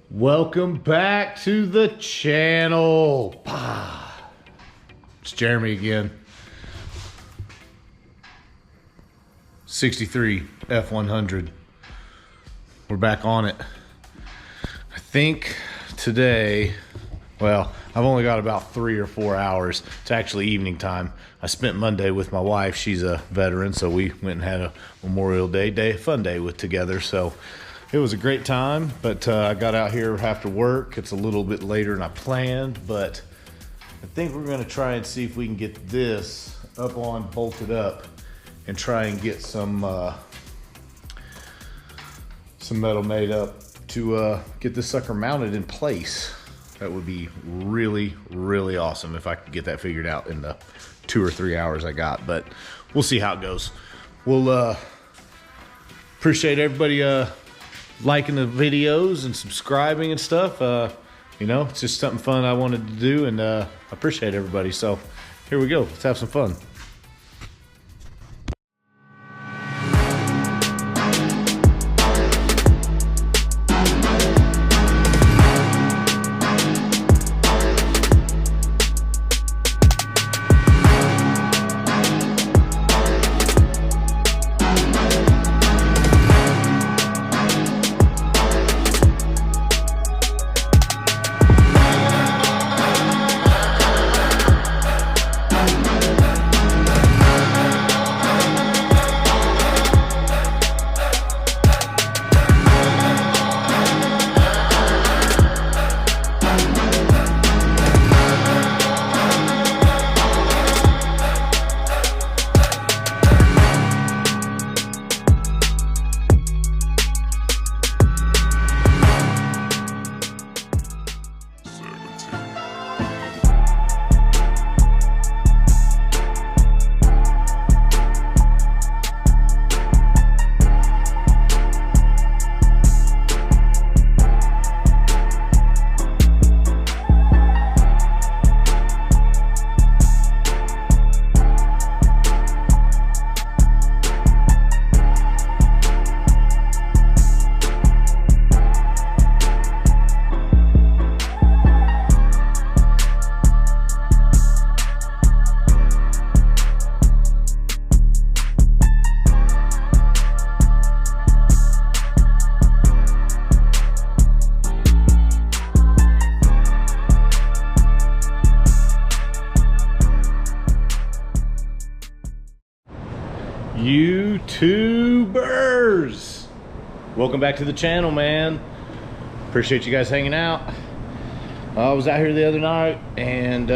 Welcome back to the channel. It's Jeremy again. 63 F100. We're back on it. I think today, well, I've only got about 3 or 4 hours. It's actually evening time. I spent Monday with my wife. She's a veteran, so we went and had a Memorial Day fun day together. So it was a great time, but I got out here after work. It's a little bit later than I planned, but I think we're gonna try and see if we can get this up on, bolted up, and try and get some metal made up to get this sucker mounted in place. That would be really, really awesome if I could get that figured out in the 2 or 3 hours I got, but we'll see how it goes. We'll appreciate everybody liking the videos and subscribing and stuff. You know, it's just something fun I wanted to do, and I appreciate everybody. So here we go. Let's have some fun. YouTubers, welcome back to the channel, man. Appreciate you guys hanging out. I was out here the other night and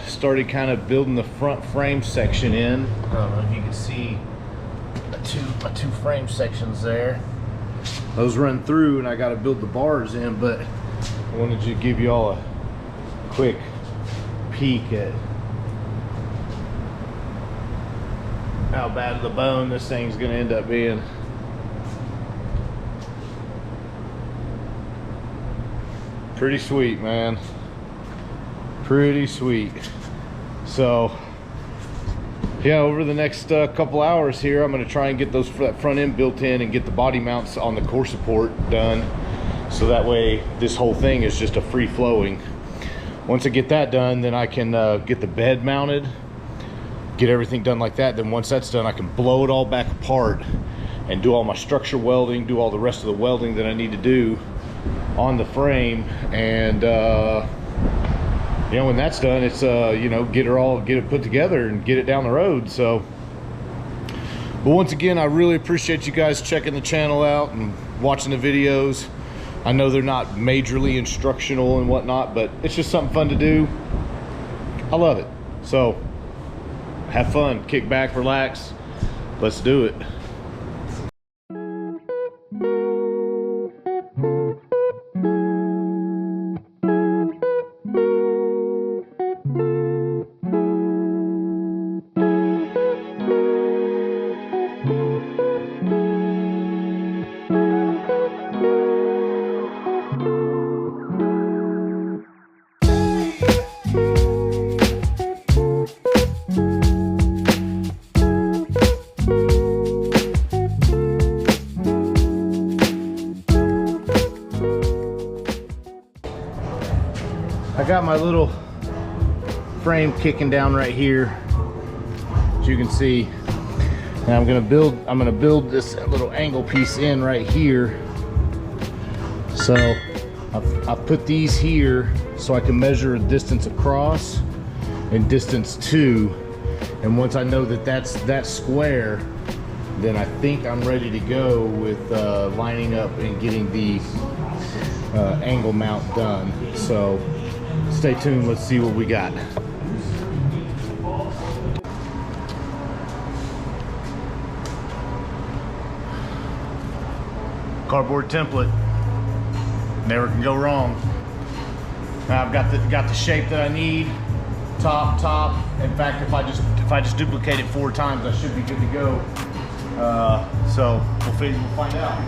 started kind of building the front frame section in. I don't know if you can see my two frame sections there. Those run through and I got to build the bars in, but I wanted to give you all a quick peek at how bad of the bone this thing's gonna end up being. Pretty sweet, man. Pretty sweet. So yeah, over the next couple hours here, I'm gonna try and get that front end built in and get the body mounts on the core support done, so that way this whole thing is just a free flowing. Once I get that done, then I can get the bed mounted, get everything done like that. Then once that's done, I can blow it all back apart and do all my structure welding, do all the rest of the welding that I need to do on the frame. And you know, when that's done, it's you know, get it put together and get it down the road. So, but once again, I really appreciate you guys checking the channel out and watching the videos. I know they're not majorly instructional and whatnot, but it's just something fun to do. I love it. So have fun, kick back, relax. Let's do it. I got my little frame kicking down right here, as you can see. Now I'm gonna build this little angle piece in right here. So I've put these here so I can measure distance across and distance to. And once I know that that's that square, then I think I'm ready to go with lining up and getting the angle mount done. So stay tuned, let's see what we got. Cardboard template, never can go wrong. Now I've got the shape that I need, top. In fact, if I just duplicate it 4 times, I should be good to go. So we'll find out.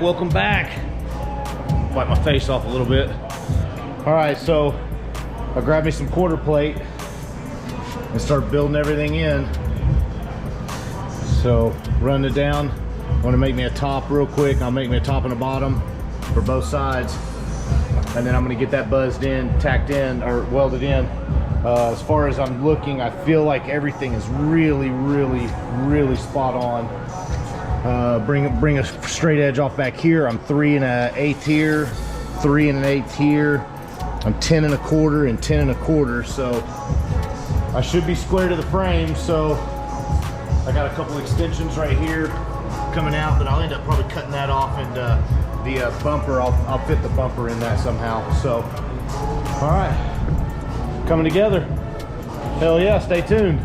Welcome back. Wipe my face off a little bit. All right, so I grabbed me some quarter plate and start building everything in. So run it down. I want to make me a top real quick. I'll make me a top and a bottom for both sides. And then I'm gonna get that buzzed in, tacked in, or welded in. As far as I'm looking, I feel like everything is really spot on. Bring a straight edge off back here. I'm 3 1/8 here, 3 1/8 here. I'm 10 1/4 and 10 1/4. So I should be square to the frame. So I got a couple extensions right here coming out, but I'll end up probably cutting that off, and the bumper, I'll fit the bumper in that somehow. So, all right, coming together. Hell yeah, stay tuned.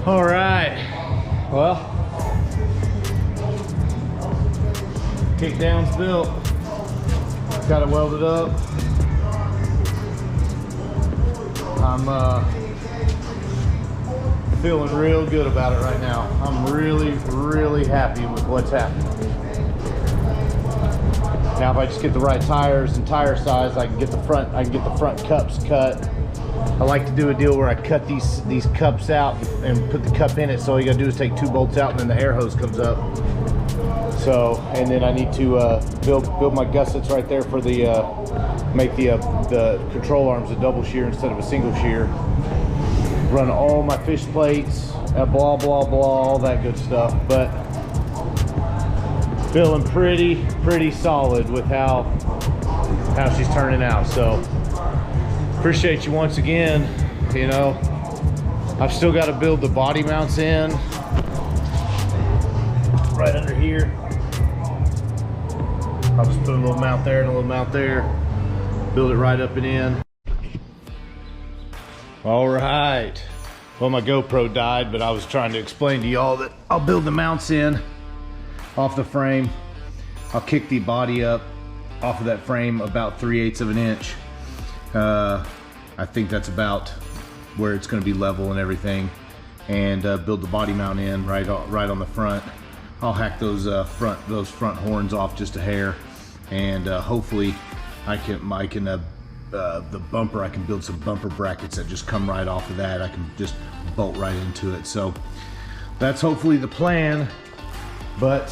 All right, well, kickdown's built, got it welded up. I'm feeling real good about it right now. I'm really happy with what's happening. Now if I just get the right tires and tire size, I can get the front cups cut. I like to do a deal where I cut these cups out and put the cup in it, so all you gotta do is take 2 bolts out and then the air hose comes up. So, and then I need to build my gussets right there for the make the control arms a double shear instead of a single shear. Run all my fish plates, blah all that good stuff. But feeling pretty solid with how she's turning out. So appreciate you once again. You know, I've still got to build the body mounts in right under here. I'll just put a little mount there and a little mount there, build it right up and in. All right, well, my GoPro died, but I was trying to explain to y'all that I'll build the mounts in off the frame. I'll kick the body up off of that frame about 3/8 of an inch. I think that's about where it's going to be level and everything, and build the body mount in right on the front. I'll hack those front horns off just a hair, and hopefully I can the bumper, I can build some bumper brackets that just come right off of that. I can just bolt right into it. So that's hopefully the plan. But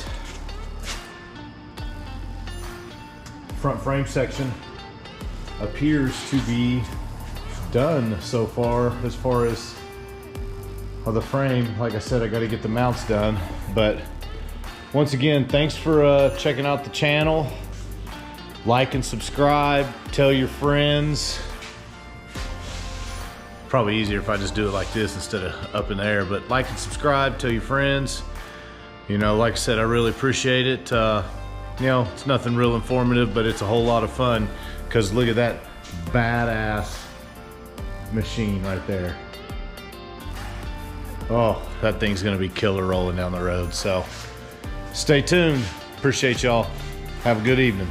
front frame section appears to be done so far as the frame. Like I said, I got to get the mounts done. But once again, thanks for checking out the channel. Like and subscribe, tell your friends. Probably easier if I just do it like this instead of up in the air, but like and subscribe, tell your friends. You know, like I said, I really appreciate it. You know, it's nothing real informative, but it's a whole lot of fun, because look at that badass machine right there. Oh, that thing's gonna be killer rolling down the road. So stay tuned. Appreciate y'all. Have a good evening.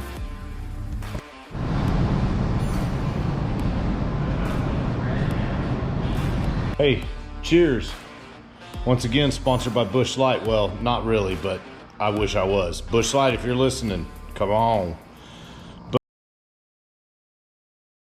Hey, cheers. Once again, sponsored by Busch Light. Well, not really, but I wish I was. Busch Light, if you're listening, come on.